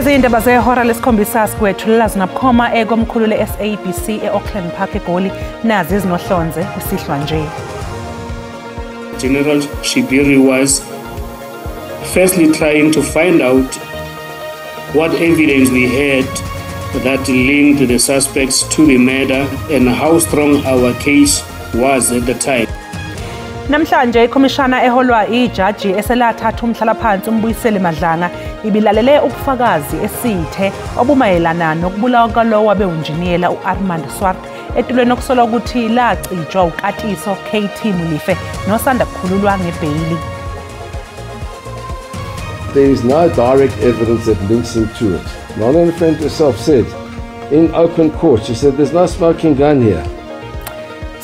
Izindaba zehora lesikhombisa sikwethulela zinabukhoma ekomkhulu le-SABC e-Auckland Park eGoli nazi izinohlonze kusihlwa nje. General Shibiri was firstly trying to find out what evidence we had that linked the suspects to the murder and how strong our case was at the time. Namhlanje ikhomishana eholwa ijaji eselathatha umhlalaphansi uMbuyiseli Madlanga ibilalele ubufakazi esithe obumayelana nokubulawa kwalowo wabeunjiniyela uArmand Swart etulweni okusolwa ukuthi lacijwa uKatiso KT Molefe nosanda kukhululwa ngebhayili. There is no direct evidence that links him to it. Nona friend herself said in open court, she said there's no smoking gun here.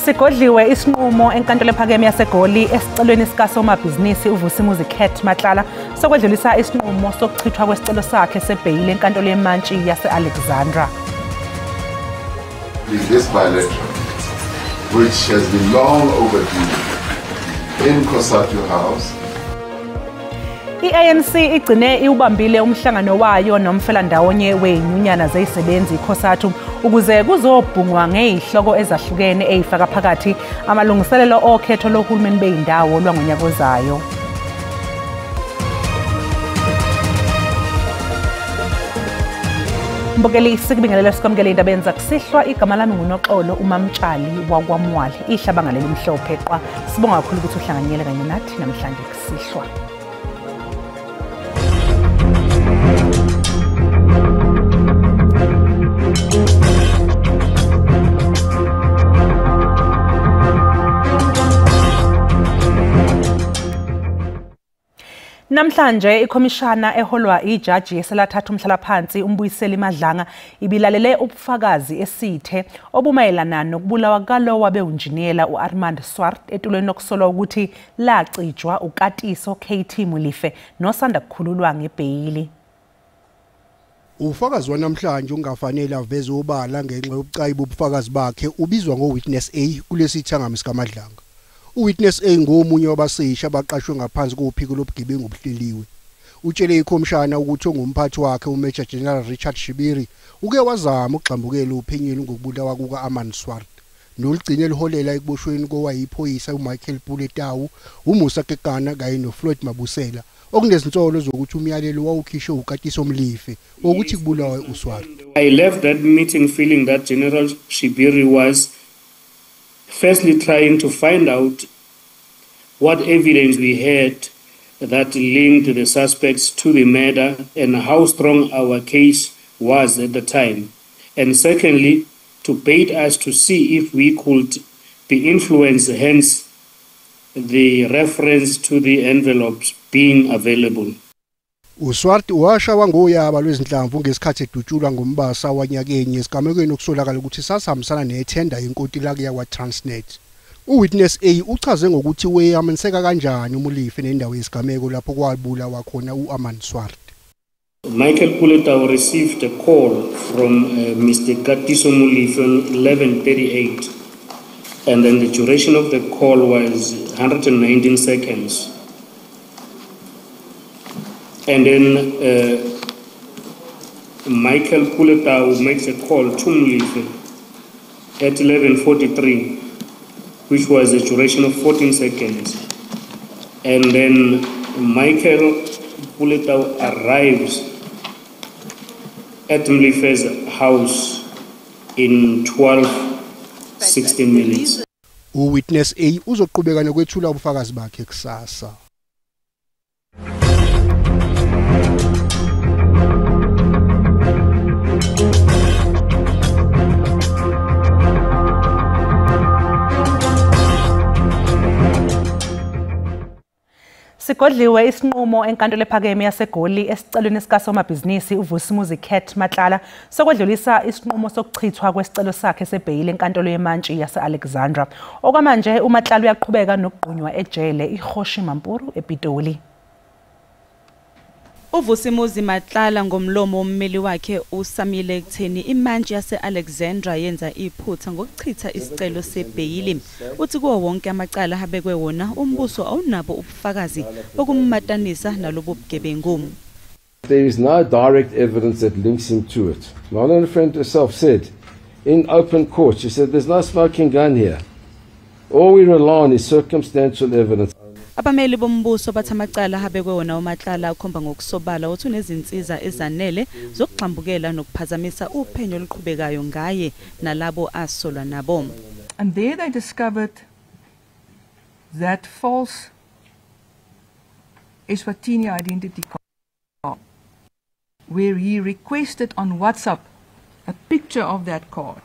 Sigodliwe isinqumo enkantolo ephakeme yaseGoli esicelweni sikasomabhizinisi uVusimuzi Cat Matlala sokwedlulisa isinqumo sokuchithwa kwesicelo sakhe sebhayili enkantolo yemantshi yase-Alexandra. This bilateral, which has been long overdue in COSATU House. I-ANC igcine iwubambile umhlangano wayo nomfelandawonye wenyunyana zezisebenzi COSATU ukuze kuzobhungwa ngezihloko ezahlukene ezifaka phakathi amalungiselelo okhetho lohulumeni beyindawo lwangonyaka ozayo. Mbukeli sikubingelele sikwamukele indaba yenza kusihlwa igama lami nguNoxolo uMamtshali wakwaMwali ihlaba ngaleli mhlophe qwa sibonga kakhulu ukuthi uhlanganyele kanye nathi namhlanje kusihlwa. Namhlanje ikhomishana eholwa ijaji eselathatha umhlalaphansi uMbuyiseli Madlanga ibilalele ubufakazi esithe obumayelana nokubulawa kwalowo wabeunjiniyela uArmand Swart etulweni okusolwa ukuthi lacijwa uKatiso KT Molefe nosanda kukhululwa ngebhayili. Ufakazi wanamhlanje ungafanele aveze obala ngenxa yobucayi bobufakazi bakhe ubizwa ngowitness A kulesithangami sikaMadlanga. Uwitness A ngomunye wabasisha abaqashwe ngaphansi kophiko lobugebengu obuhleliwe. Utshele ikhomishana ukuthi ongumphathi wakhe uMajor General Richard Shibiri uke wazama ukugxambukela uphenyweni ngokubulawa kukaArmand Swart. Nolugcine liholela ekuboshweni kowayiphoyisa uMichael Puletawu, uMusa Kekana kanye noFloyd Mabusela. Okunezinsolo zokuthi umyalelo wawukhishe uKatiso Molefe ukuthi kubulawe uSwart. I left that meeting feeling that General Shibiri was firstly trying to find out what evidence we had that linked the suspects to the murder and how strong our case was at the time. And secondly, to bait us to see if we could be influenced, hence the reference to the envelopes being available. uSwart washawa ngoyaba lwezinhlamvu ngesikhathi edutshulwa ngombasa wanyakenye esigamekweni okusolakala ukuthi sasihambisana nethenda yenkontilaki yakwaTransnet. Uwitness A uchaze ngokuthi weyamaniseka kanjani uMolefe nendawo yesigameko lapho kwabulawa khona uArmand Swart. Michael Puletawu received a call from Mr. Katiso Molefe on 11:38, and then the duration of the call was 119 seconds. And then Michael Puletawu makes a call to Molefe at 11:43, which was a duration of 14 seconds. And then Michael Puletawu arrives at Molefe's house in 12:16 minutes. Uwitness A uzoqhubeka nokwethula ubufakazi bakhe kusasa. Sigodliwe isinqumo enkantolo ephakeme yaseGoli esicelweni sikasomabhizinisi uVusimuzi Cat Matlala sokwedlulisa isinqumo sokuchithwa kwesicelo sakhe sebhayili enkantolo yemantshi yase-Alexandra. Okwamanje uMatlala uyaqhubeka nokugqunywa ejele iHoshi Mampuru ePitoli. uVusimuzi Matlala ngomlomo wommeli wakhe uSamile ekutheni imantshi yase-Alexandra yenza iphutha ngokuchitha isicelo sebhayili. Uthi kuwo wonke amacala abekwe wona umbuso awunabo ubufakazi bokummatanisa nalobo bugebengu. There is no direct evidence that links him to it. My honourable friend herself said, in open court, she said, there's no smoking gun here. All we rely on is circumstantial evidence. Abameli bombuso bathi amacala habekwe wona uMatlala akhomba ngokusobala ukuthi unezinsiza ezanele zokuxambukela nokuphazamisa uphenyo oluqhubekayo ngaye nalabo asolwa nabo. And there they discovered that false Eswatini identity card, where he requested on WhatsApp a picture of that card.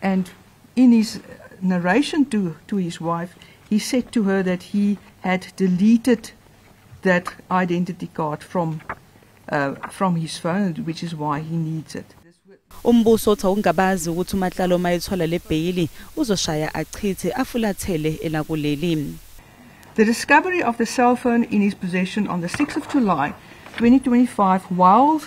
And in his narration to his wife, he said to her that he had deleted that identity card from his phone, which is why he needs it. Umbuso uthi ungabazi ukuthi uMatlala mayithola le bhayili uzoshaya achithe afulathele elakuleli. The discovery of the cell phone in his possession on the 6th of July 2025 while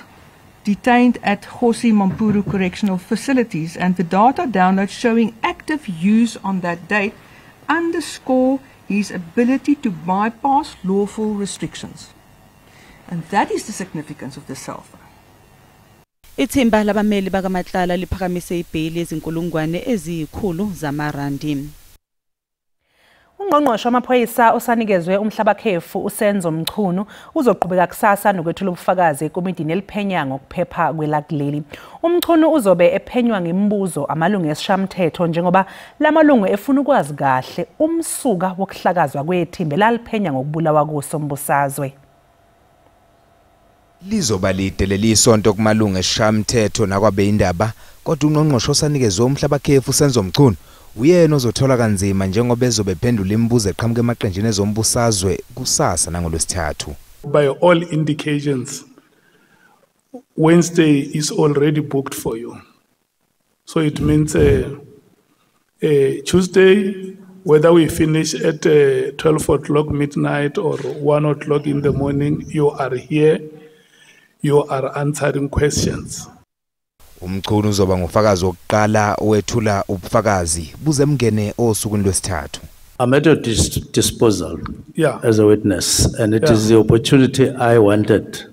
detained at Khosi Mampuru Correctional Facilities and the data download showing active use on that date underscore his ability to bypass lawful restrictions. And that is the significance of the cell phone. Ithimba labameli bakaMatlala liphakamise ibhayili ezinkulungwane eziyikhulu zamarandi. Ungqongqoshe wamaphoyisa osanikezwe umhlabakhefu uSenzo Mchunu uzoqhubeka kusasa nokwethula ubufakazi ekomidini eliphenya ngokuphepha kwelakuleli. Umchunu uzobe ephenywa ngemibuzo amalungu esishamthetho njengoba lamalungu efuna ukwazi kahle umsuka wokuhlakazwa kwethimba laliphenya ngokubulawa kusombusazwe. Lizoba lide leli sonto kumalungu esishamthetho nakwabe indaba kodwa ungqongqoshe osanikezwe umhlabakhefu uSenzo Mchunu uyena ozothola kanzima njengoba ezobephendula imibuzo eqhamuka emaqenjini ezombusazwe kusasa nangolwesithathu. By all indications, Wednesday is already booked for you. So it means Tuesday, whether we finish at 12 o'clock midnight or 1 o'clock in the morning, you are here, you are answering questions. Umchunu uzoba ngufakazi wokuqala owethula ubufakazi buze mngene osukwini lwesithathu. I'm at your disposal as a witness, and it is the opportunity I wanted.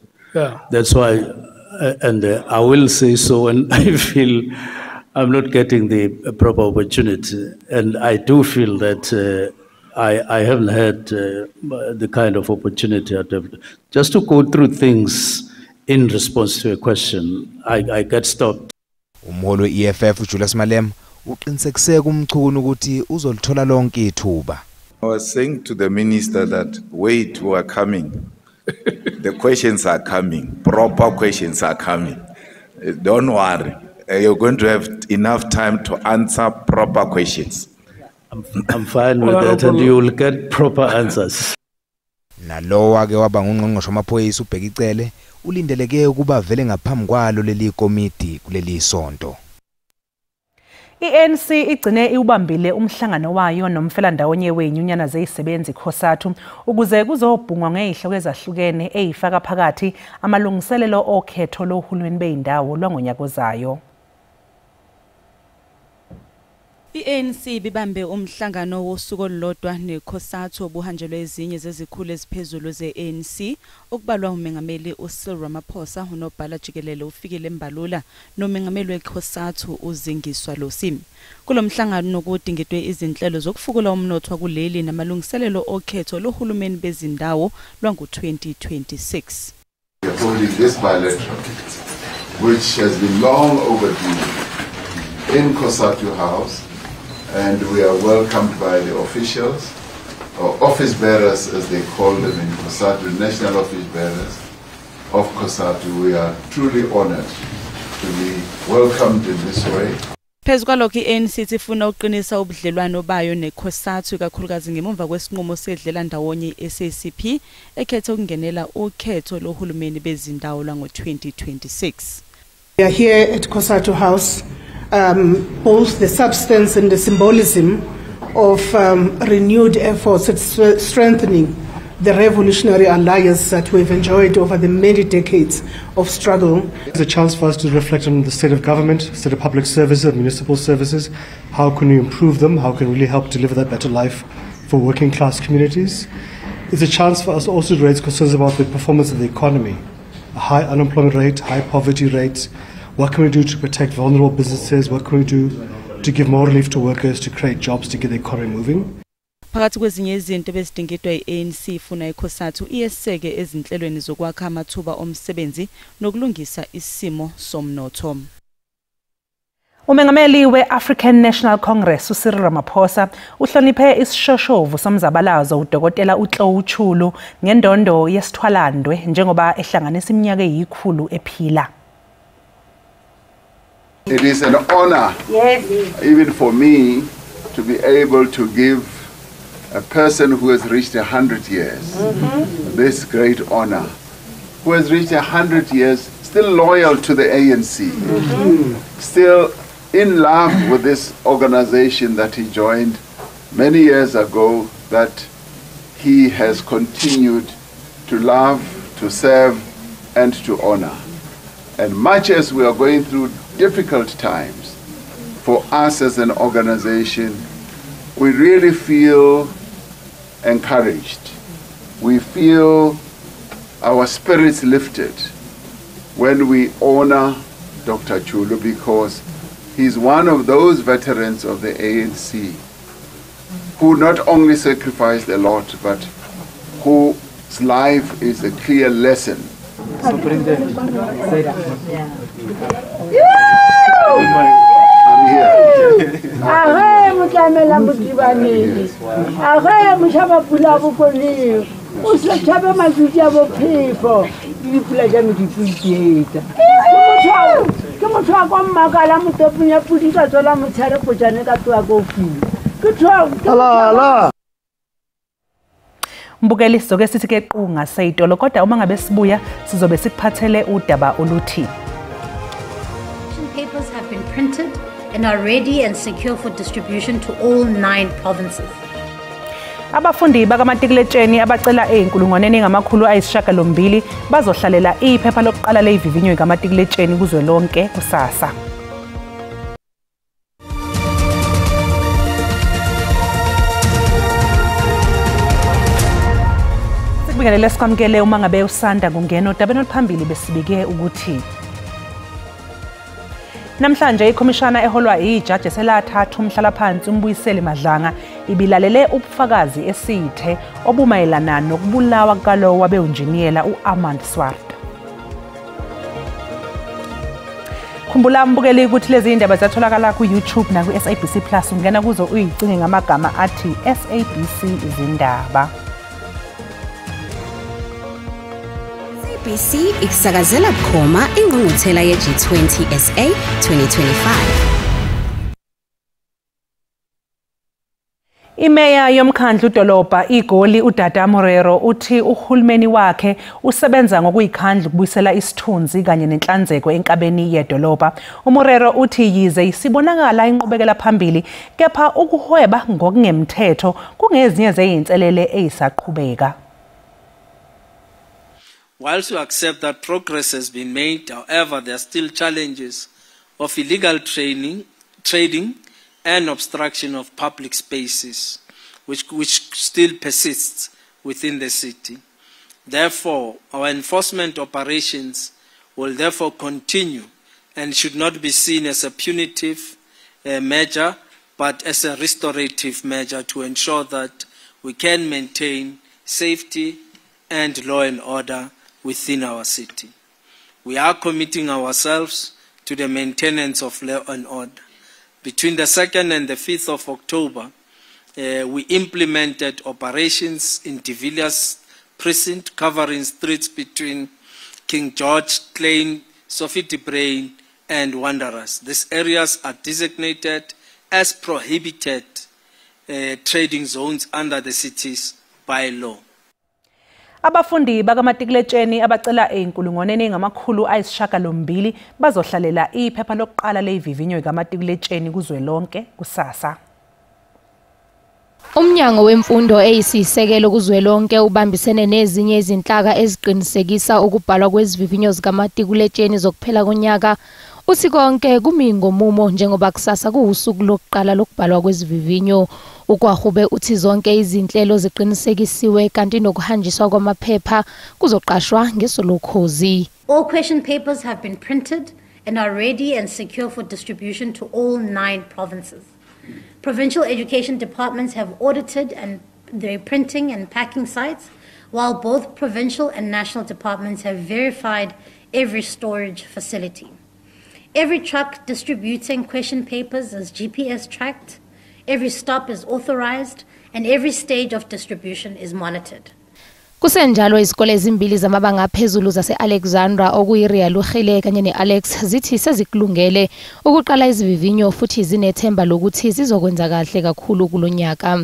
That's why, and I will say so when I feel I'm not getting the proper opportunity, and I do feel that I haven't had the kind of opportunity I'd have. Just to go through things in response to a question, I get stopped. Umholo EFF Julius Malema uqinisekise kumchunu ukuthi uzolithola lonke ithuba. I was saying to the minister that wait, we are coming. The questions are coming. Proper questions are coming. Don't worry. You're going to have enough time to answer proper questions. I'm fine with that, and you will get proper answers. Nalowa ke waba ngungqongqoshe wamaphoyisa uBhekicele ulindeleke ukuba vele ngaphambi kwalo leli komiti kuleli sonto. iANC igcine iubambile umhlangano wayo nomfelandawonye wenyunyana zezisebenzi Khosathu ukuze kuzobhungwa ngezihloko ezahlukene ezifaka phakathi amalungiselelo okhetho lohulumeni beyindawo lwangonyaka ozayo. iANC bibambe umhlangano wosuku olulodwa neKhosathu obuhanjelwe ezinye zezikhulu eziphezulu zeANC okubalwa umengameli uCyril Ramaphosa unobhala jikelele ufikile Mbalula nomengameli weKhosathu uZingiswa Losi. Kulomhlangano nokudingidwe izinhlelo zokufukula umnotho kuleli namalungiselelo okhetho lohulumeni bezindawo lwango-2026. We are holding this bilateral, which has been long overdue in Khosathu House. And we are welcomed by the officials, or office bearers as they call them in Khosathu, national office bearers of Khosathu. We are truly honored to be welcomed in this way. Phezu kwalokho iANC ifuna uqinisa ubudlelwano bayo neKhosathu kakhulukazi ngemumva kwesinqumo sedlela ndawonye SACP ekhethe ukungenela ukhetho lohulumeni bezindawo lwango-2026. We are here at Khosathu House. Both the substance and the symbolism of renewed efforts at strengthening the revolutionary alliance that we've enjoyed over the many decades of struggle. It's a chance for us to reflect on the state of government, state of public services, municipal services. How can we improve them? How can we really help deliver that better life for working class communities? It's a chance for us also to raise concerns about the performance of the economy. a high unemployment rate, high poverty rates. What can we do to protect vulnerable businesses? What can we do to give more relief to workers, to create jobs, to get the economy moving? Phakathi kwezinye izinto bezidingidwa iANC ifuna ikhosathu iyeseke ezinhlelweni zokwakha amathuba omsebenzi nokulungisa isimo somnotho. Umengameli we-African National Congress uCyril Ramaphosa uhloniphe isishoshovu somzabalazo uDokotela uHlowu Chulu ngendondo yesithwalandwe njengoba ehlanganisa iminyaka eyikhulu ephila. It is an honor, even for me, to be able to give a person who has reached 100 years this great honor, who has reached 100 years, still loyal to the ANC, still in love with this organization that he joined many years ago, that he has continued to love, to serve, and to honor. And much as we are going through difficult times, for us as an organization, we really feel encouraged. We feel our spirits lifted when we honor Dr. Chulu, because he's one of those veterans of the ANC who not only sacrificed a lot, but whose life is a clear lesson. I'm Mbukeli soke sithi ke qunga sayitolo kodwa uma ngabe sibuya sizobe sikuphathele udaba oluthi. Papers have been printed and are ready and secure for distribution to all 9 provinces. Abafundi bakaMatikletsheni abacela eyinkulungwaneni ngamakhulu ayisishiyagalombili bazohlalela iphepha lokuqala leyivivinyo kaMatikletsheni kuzwelonke kusasa. Sikubingelele sikwamukele uma ngabe usanda kungena odabeni oluphambili besibike ukuthi namhlanje ikhomishana eholwa ijaji eselathatha umhlalaphansi uMbuyiseli Madlanga ibilalele ubufakazi esithe obumayelana nokubulawa kalo wabewunjiniyela uArmand Swart. Khumbula mbukeli ukuthi lezi indaba zatholakala ku YouTube na ku SABC Plus, ungena kuzo uyicinge ngamagama athi SABC izindaba. SABC ikusakazela bukhoma ingqungquthela ye-G20 SA 2025. Imeya yomkhandlu dolobha iGoli uDada Morero uthi uhulumeni wakhe usebenza ngokuyikhandla ukubuyisela isithunzi kanye nenhlanzeko enkabeni yedolobha. uMorero uthi yize isibonakala inqubekela phambili kepha ukuhweba ngokungemthetho kungezinye zeyinselele eyisaqhubeka. Whilst we accept that progress has been made, however, there are still challenges of illegal trading and obstruction of public spaces, which still persists within the city. Therefore, our enforcement operations will therefore continue and should not be seen as a punitive measure, but as a restorative measure to ensure that we can maintain safety and law and order within our city. We are committing ourselves to the maintenance of law and order. Between the 2nd and the 5th of October, we implemented operations in De Villiers precinct covering streets between King George, Klein, Sophie de Bruyn, and Wanderers. These areas are designated as prohibited trading zones under the city's bylaw. Abafundi bakaMatikletsheni abacela eyinkulungwaneni ngamakhulu ayisishiyagalombili bazohlalela iphepha lokuqala leyivivinyo kaMatikletsheni kuzwelonke kusasa. Umnyango wemfundo eyisisekelo kuzwelonke ubambisene nezinye izinhlaka eziqinisekisa ukubhalwa kwezivivinyo zikaMatikletsheni zokuphela konyaka Uthi konke kumi ngomumo njengoba kusasa kuusuku lokuqala lokubhalwa kwezivivinyo. Ukwahube uthi zonke izinhlelo ziqinisekisiwe kanti nokuhanjiswa kwamaphepha kuzoqashwa ngesolokhozi. All question papers have been printed and are ready and secure for distribution to all 9 provinces. Provincial education departments have audited and their printing and packing sites, while both provincial and national departments have verified every storage facility. Every truck distributing question papers is GPS tracked, every stop is authorized, and every stage of distribution is monitored. Kusenjalo izikole ezimbili zamabanga aphezulu zase-Alexandra okuyi-Real Ukhele kanye ne-Alex zithi sezikulungele ukuqala izivivinyo futhi zinethemba lokuthi zizokwenza kahle kakhulu kulonyaka.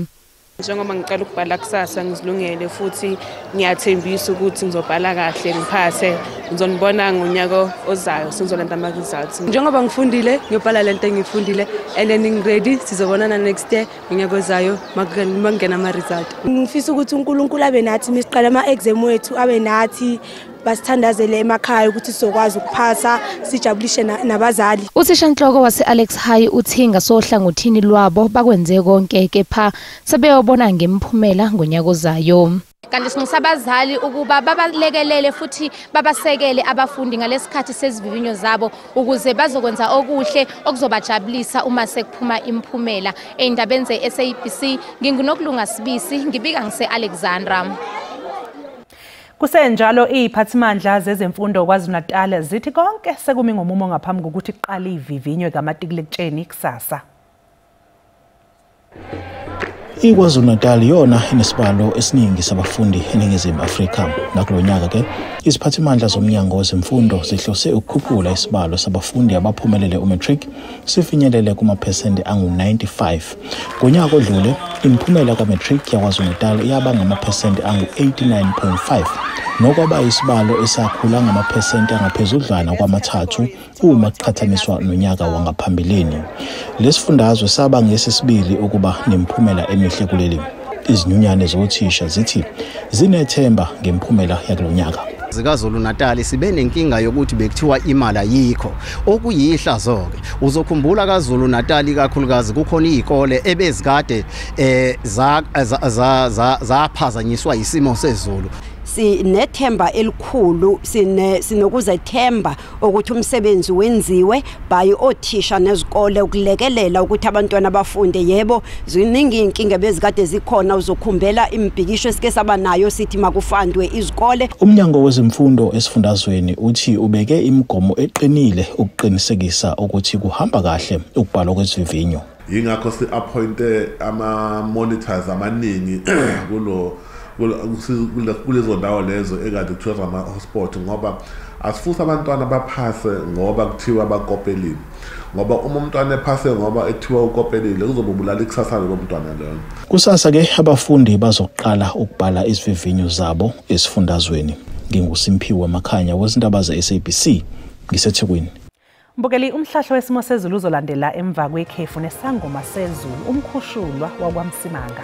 Njengoba ngiqala ukubhala kusasa ngizilungele futhi ngiyathembisa ukuthi ngizobhala kahle ngiphase ngizonibona ngonyaka ozayo sizolanda ama results. Njengoba ngifundile ngiyobhala lento engifundile and then ready sizobonana next year ngonyaka ozayo makungena ama results. Ngifisa ukuthi uNkulunkulu abe nathi misiqala ama exam wethu abe nathi basithandazele emakhaya ukuthi sizokwazi ukuphasa sijabulishe nabazali. Uthishanhloko wase-Alex High uthi ngasohlangothini lwabo bakwenze konke kepha sebeyobona ngemphumela ngonyaka ozayo. Kanti singisabazali ukuba babalekelele futhi babasekele abafundi ngalesikhathi sezivivinyo zabo ukuze bazokwenza okuhle okuzobajabulisa uma sekuphuma imphumela. Endabeni ze-SABC nginguNokulunga Sibisi ngibika ngise-Alexandra. Kusenjalo iziphathimandla zezemfundo KwaZulu-Natal zithi konke sekumi ngomumo ngaphambi kokuthi iqale ivivinyo kaMatriculekutsheni kusasa. IKwaZulu-Natal yona inesibalo esiningi sabafundi eNingizimu Afrika. Nakulonyaka ke iziphathimandla zomnyango wezemfundo zihlose ukukhuphula isibalo sabafundi abaphumelele umatric sifinyelele kumaphesenti angu-95. Ngonyaka odlule imiphumela kaMatric yaKwaZulu-Natal yaba ngamaphesenti angu-89.5 nokwaba isibalo esakhula ngamaphesenti angaphezudlwana kwamathathu uma kuqhathaniswa nonyaka wangaphambilini. Lesifundazwe saba ngesisibili ukuba nemiphumela emihle kuleli. Izinyunyane zothisha zithi zinethemba ngemphumela yakulonyaka. ZaKwaZulu-Natal sibe nenkinga yokuthi bekuthiwa imali ayikho okuyihlazo-ke uzokhumbula KwaZulu-Natal kakhulukazi kukhona izikole ebezikade zaphazanyiswa isimo sezulu. Sinethemba elikhulu sinokuzethemba ukuthi umsebenzi wenziwe by othisha nezikole ukulekelela ukuthi abantwana bafunde. Yebo ziningi inkinga bezikade zikhona uzokhumbela imibhikisho esike saba nayo sithi makufandwe izikole. Umnyango wezemfundo esifundazweni uthi ubeke imigomo eqinile ukuqinisekisa ukuthi kuhamba kahle ukubhalwa kwezivivinyo. Yingakho si-appointe ama-monitors amaningi kulezo ndawo lezo ekade kuthiwa ama-hotspot ngoba asifuthi abantwana baphase ngoba kuthiwa bakopelile. Ngoba uma umntwana ephase ngoba ethiwa ukopelile kuzobulala ikusasa lomntwana leyo. Kusasa ke abafundi bazoqala ukubhala izivivinyo zabo esifundazweni. NginguSimphiwe Makhanya wezindaba ze-SABC ngiseThekwini. Mbukeli umhlahlo wesimo sezulu uzolandela emva kwekhefu nesangoma sezulu umkhushulwa wakwaMsimanga.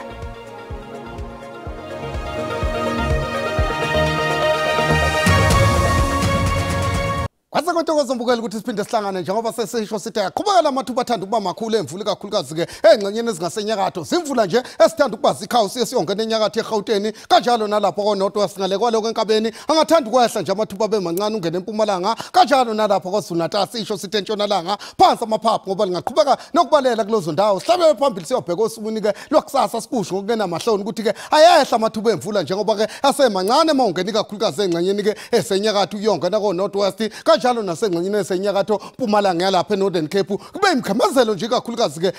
Kwasekwentokozo mbukeli ukuthi siphinde sihlangane njengoba sesisho sithi aqhubekela amathuba athanda ukuba makhulu emvula kakhulukazi ke engxenyeni ezingasenyakatho zimvula nje esithanda ukuba zikhawu siyongena enyakatho eGauteng kanjalo nalapho konodwa singale kwaloko enkabeni angathanda ukwehla nje amathuba bemancane ungena eMpumalanga kanjalo nalapho KwaZulu-Natal sisho sithi entshonalanga phansi amaphaphu ngoba lingaqhubeka nokubalela kulozo ndawo sihlabele phambili siyobheka osukwini ke lokusasa sikusho ngokungena amahloni ukuthi ke ayehla amathuba emvula njengoba ke asemancane mawungena kakhulukazi engxenyeni ke esenyakatho uyongena koNorthwest njalo nasengxenyeni esenyakatho Mpumalanga yalapha eNorthern Cape kube imkhamazelo nje kakhulukazi ke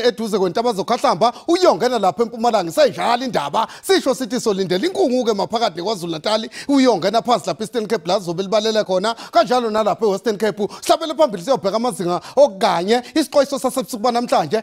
eduze kwentaba zokhahlamba uyongena lapha eMpumalanga senjalo indaba sisho sithi solindela inkungu ke maphakathi kwaZulu-Natal uyongena phansi lapha eStern Cape la zobelibalele khona kanjalo nalapha eWestern Cape sihlabele phambili siyobheka amazinga okanye isixwayiso sasebusuku namhlanje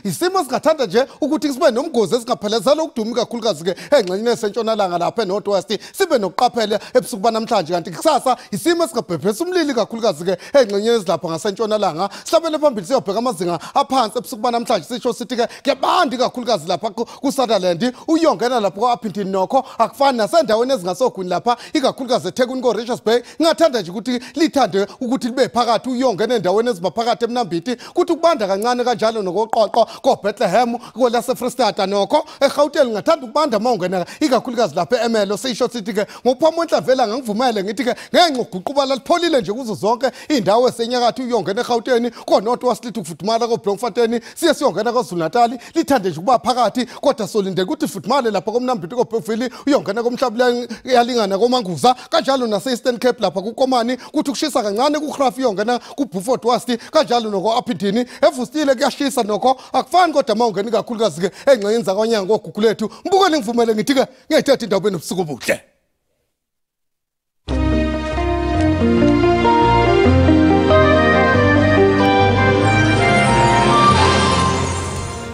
isimo singathanda nje ukuthi sibe nomgozi esingaphelezela ukuduma kakhulukazi ke engxenyeni esentshonalanga lapha eNorthwest sibe nokuqaphela ebusuku namhlanje kanti kusasa isimo singabhebhesa umlilo kakhulu ikakhulukazi ke engxenyeni ezilapha ngasentshonalanga sihlabele phambili siyobheka amazinga aphansi ebusuku namhlanje sisho sithi ke kuyabanda ikakhulukazi lapha ku-Sutherland uyongena lapha kwa-Appington nokho akufani nasendaweni ezingasogwini lapha ikakhulukazi eThekwini ko-Richards Bay ngingathanda nje ukuthi lithande ukuthi libe phakathi uyongena endaweni ezimaphakathi eMnambithi kuthi ukubanda kancane kanjalo nokoqoqo ko-Bethlehem kolase-Freystata nokho eGauteng ngingathanda ukubanda uma ungena ikakhulukazi lapha eMelo sisho sithi ke ngophamo Ntlavela ngangivumele ngithi ke ngenxa uguqubala lipholile nje kuzo zonke indawo esenyakatho uyongena eGauteng koNorth West lithi ukufudumala koBloemfontein siye siyongena KwaZulu-Natal lithande nje ukuba phakathi kodwa solinde ukuthi ifudumale lapha koMnambithi koBheville uyongena koMhlabula yalingana koManguza kanjalo nase-Eastern Cape lapha kuKomani kuthi kushisa kancane kuGraaf uyongena kuBeaufort West kanjalo noko-Appington evustile kuyashisa nokho akufani kodwa uma ungena ikakhulukazi ke engxenyeni zakwanyanga kogugu lethu mbukeni ngivumele ngithi ke ngiyayithatha indawo benobusuku obuhle.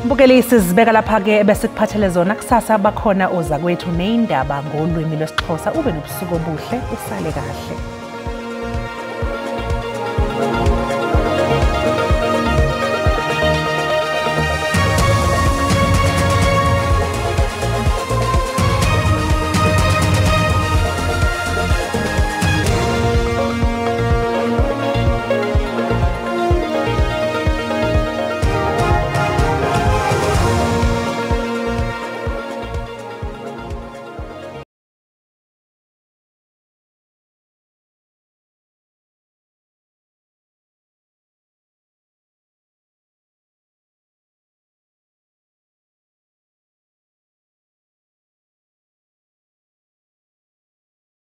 Mbukelisi sibeka lapha ke bese kuphathele zona kusasa bakhona oza kwethu neindaba ngolwimi lwesiXhosa ube nobusuku obuhle usale kahle.